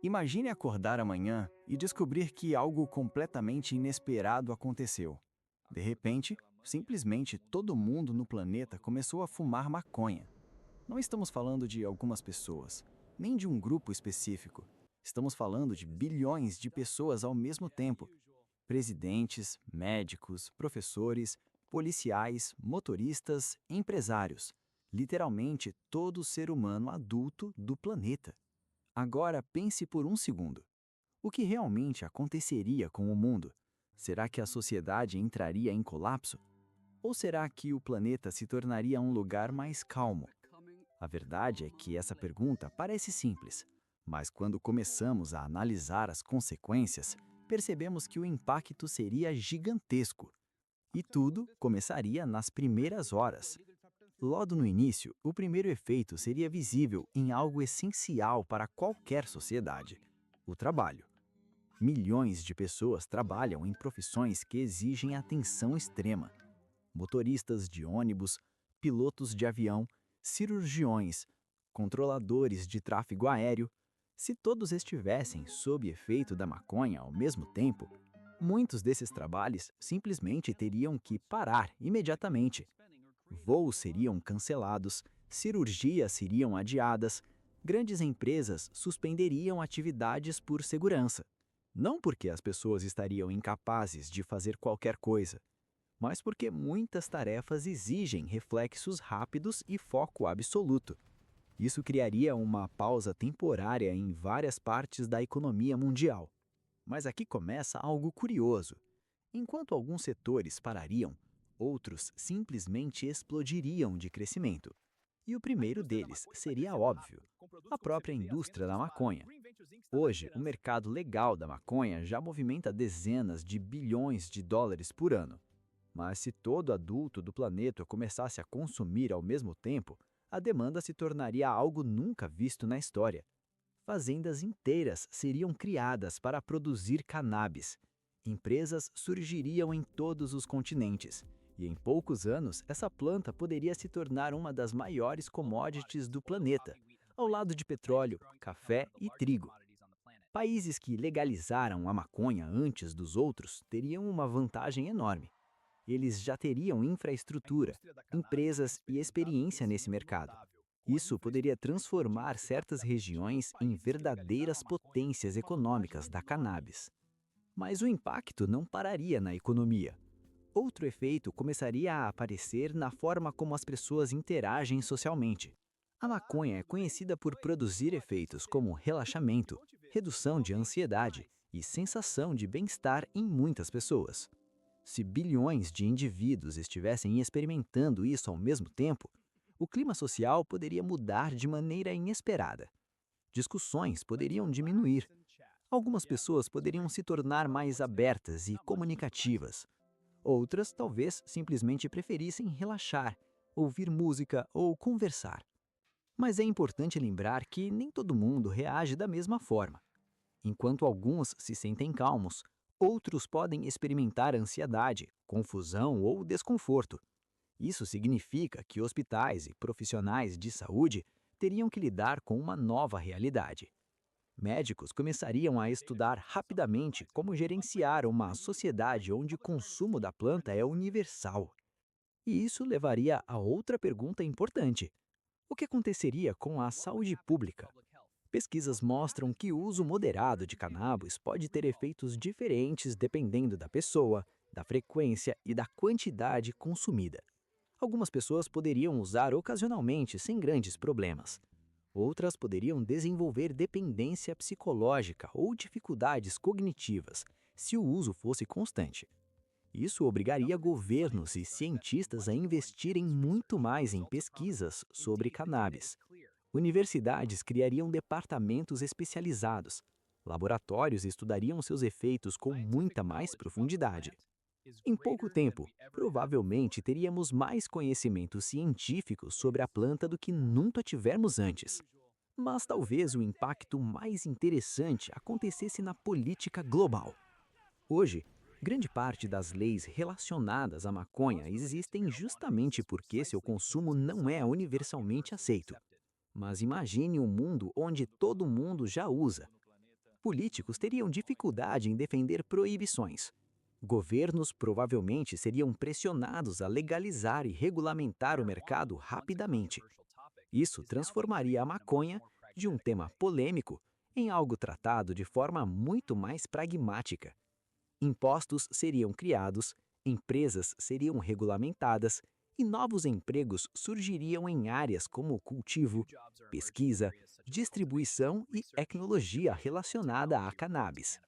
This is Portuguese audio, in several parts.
Imagine acordar amanhã e descobrir que algo completamente inesperado aconteceu. De repente, simplesmente todo mundo no planeta começou a fumar maconha. Não estamos falando de algumas pessoas, nem de um grupo específico. Estamos falando de bilhões de pessoas ao mesmo tempo. Presidentes, médicos, professores, policiais, motoristas, empresários. Literalmente todo ser humano adulto do planeta. Agora pense por um segundo. O que realmente aconteceria com o mundo? Será que a sociedade entraria em colapso? Ou será que o planeta se tornaria um lugar mais calmo? A verdade é que essa pergunta parece simples, mas quando começamos a analisar as consequências, percebemos que o impacto seria gigantesco. E tudo começaria nas primeiras horas. Logo no início, o primeiro efeito seria visível em algo essencial para qualquer sociedade: o trabalho. Milhões de pessoas trabalham em profissões que exigem atenção extrema. Motoristas de ônibus, pilotos de avião, cirurgiões, controladores de tráfego aéreo. Se todos estivessem sob efeito da maconha ao mesmo tempo, muitos desses trabalhos simplesmente teriam que parar imediatamente. Voos seriam cancelados, cirurgias seriam adiadas, grandes empresas suspenderiam atividades por segurança. Não porque as pessoas estariam incapazes de fazer qualquer coisa, mas porque muitas tarefas exigem reflexos rápidos e foco absoluto. Isso criaria uma pausa temporária em várias partes da economia mundial. Mas aqui começa algo curioso. Enquanto alguns setores parariam, outros simplesmente explodiriam de crescimento. E o primeiro deles seria óbvio: a própria indústria da maconha. Hoje, o mercado legal da maconha já movimenta dezenas de bilhões de dólares por ano. Mas se todo adulto do planeta começasse a consumir ao mesmo tempo, a demanda se tornaria algo nunca visto na história. Fazendas inteiras seriam criadas para produzir cannabis. Empresas surgiriam em todos os continentes. E em poucos anos, essa planta poderia se tornar uma das maiores commodities do planeta, ao lado de petróleo, café e trigo. Países que legalizaram a maconha antes dos outros teriam uma vantagem enorme. Eles já teriam infraestrutura, empresas e experiência nesse mercado. Isso poderia transformar certas regiões em verdadeiras potências econômicas da cannabis. Mas o impacto não pararia na economia. Outro efeito começaria a aparecer na forma como as pessoas interagem socialmente. A maconha é conhecida por produzir efeitos como relaxamento, redução de ansiedade e sensação de bem-estar em muitas pessoas. Se bilhões de indivíduos estivessem experimentando isso ao mesmo tempo, o clima social poderia mudar de maneira inesperada. Discussões poderiam diminuir. Algumas pessoas poderiam se tornar mais abertas e comunicativas. Outras talvez simplesmente preferissem relaxar, ouvir música ou conversar. Mas é importante lembrar que nem todo mundo reage da mesma forma. Enquanto alguns se sentem calmos, outros podem experimentar ansiedade, confusão ou desconforto. Isso significa que hospitais e profissionais de saúde teriam que lidar com uma nova realidade. Médicos começariam a estudar rapidamente como gerenciar uma sociedade onde o consumo da planta é universal. E isso levaria a outra pergunta importante: o que aconteceria com a saúde pública? Pesquisas mostram que o uso moderado de cannabis pode ter efeitos diferentes dependendo da pessoa, da frequência e da quantidade consumida. Algumas pessoas poderiam usar ocasionalmente sem grandes problemas. Outras poderiam desenvolver dependência psicológica ou dificuldades cognitivas se o uso fosse constante. Isso obrigaria governos e cientistas a investirem muito mais em pesquisas sobre cannabis. Universidades criariam departamentos especializados. Laboratórios estudariam seus efeitos com muita mais profundidade. Em pouco tempo, provavelmente teríamos mais conhecimento científico sobre a planta do que nunca tivemos antes. Mas talvez o impacto mais interessante acontecesse na política global. Hoje, grande parte das leis relacionadas à maconha existem justamente porque seu consumo não é universalmente aceito. Mas imagine um mundo onde todo mundo já usa. Políticos teriam dificuldade em defender proibições. Governos provavelmente seriam pressionados a legalizar e regulamentar o mercado rapidamente. Isso transformaria a maconha de um tema polêmico em algo tratado de forma muito mais pragmática. Impostos seriam criados, empresas seriam regulamentadas e novos empregos surgiriam em áreas como cultivo, pesquisa, distribuição e tecnologia relacionada à cannabis.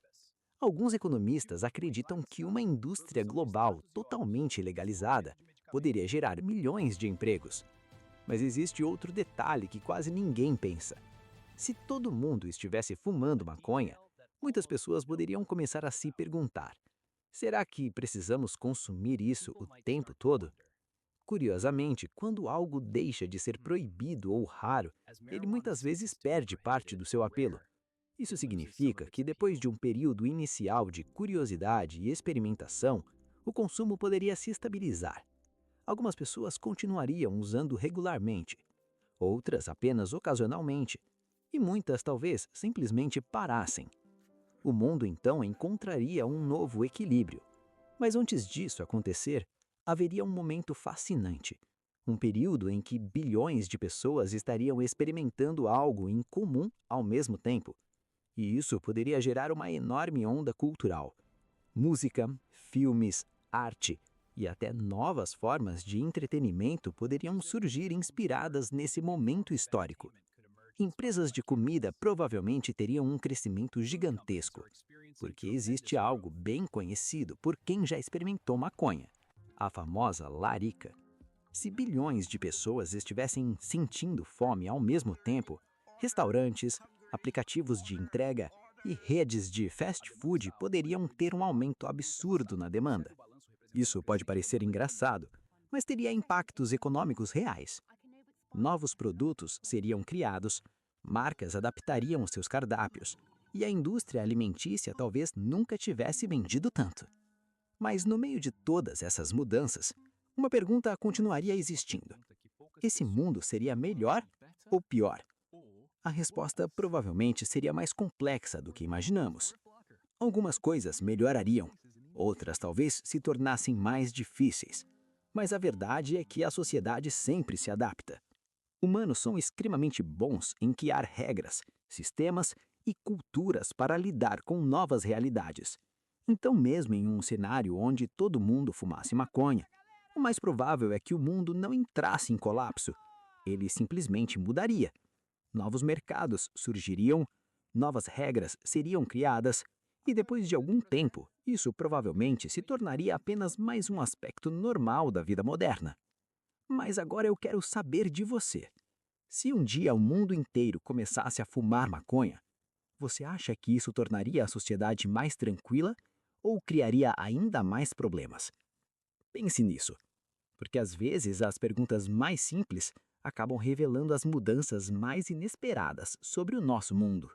Alguns economistas acreditam que uma indústria global totalmente legalizada poderia gerar milhões de empregos. Mas existe outro detalhe que quase ninguém pensa. Se todo mundo estivesse fumando maconha, muitas pessoas poderiam começar a se perguntar: será que precisamos consumir isso o tempo todo? Curiosamente, quando algo deixa de ser proibido ou raro, ele muitas vezes perde parte do seu apelo. Isso significa que depois de um período inicial de curiosidade e experimentação, o consumo poderia se estabilizar. Algumas pessoas continuariam usando regularmente, outras apenas ocasionalmente, e muitas talvez simplesmente parassem. O mundo então encontraria um novo equilíbrio. Mas antes disso acontecer, haveria um momento fascinante. Um período em que bilhões de pessoas estariam experimentando algo em comum ao mesmo tempo. E isso poderia gerar uma enorme onda cultural. Música, filmes, arte e até novas formas de entretenimento poderiam surgir inspiradas nesse momento histórico. Empresas de comida provavelmente teriam um crescimento gigantesco, porque existe algo bem conhecido por quem já experimentou maconha, a famosa larica. Se bilhões de pessoas estivessem sentindo fome ao mesmo tempo, restaurantes, aplicativos de entrega e redes de fast food poderiam ter um aumento absurdo na demanda. Isso pode parecer engraçado, mas teria impactos econômicos reais. Novos produtos seriam criados, marcas adaptariam seus cardápios, e a indústria alimentícia talvez nunca tivesse vendido tanto. Mas no meio de todas essas mudanças, uma pergunta continuaria existindo: esse mundo seria melhor ou pior? A resposta provavelmente seria mais complexa do que imaginamos. Algumas coisas melhorariam, outras talvez se tornassem mais difíceis. Mas a verdade é que a sociedade sempre se adapta. Humanos são extremamente bons em criar regras, sistemas e culturas para lidar com novas realidades. Então, mesmo em um cenário onde todo mundo fumasse maconha, o mais provável é que o mundo não entrasse em colapso. Ele simplesmente mudaria. Novos mercados surgiriam, novas regras seriam criadas, e depois de algum tempo, isso provavelmente se tornaria apenas mais um aspecto normal da vida moderna. Mas agora eu quero saber de você. Se um dia o mundo inteiro começasse a fumar maconha, você acha que isso tornaria a sociedade mais tranquila ou criaria ainda mais problemas? Pense nisso, porque às vezes as perguntas mais simples acabam revelando as mudanças mais inesperadas sobre o nosso mundo.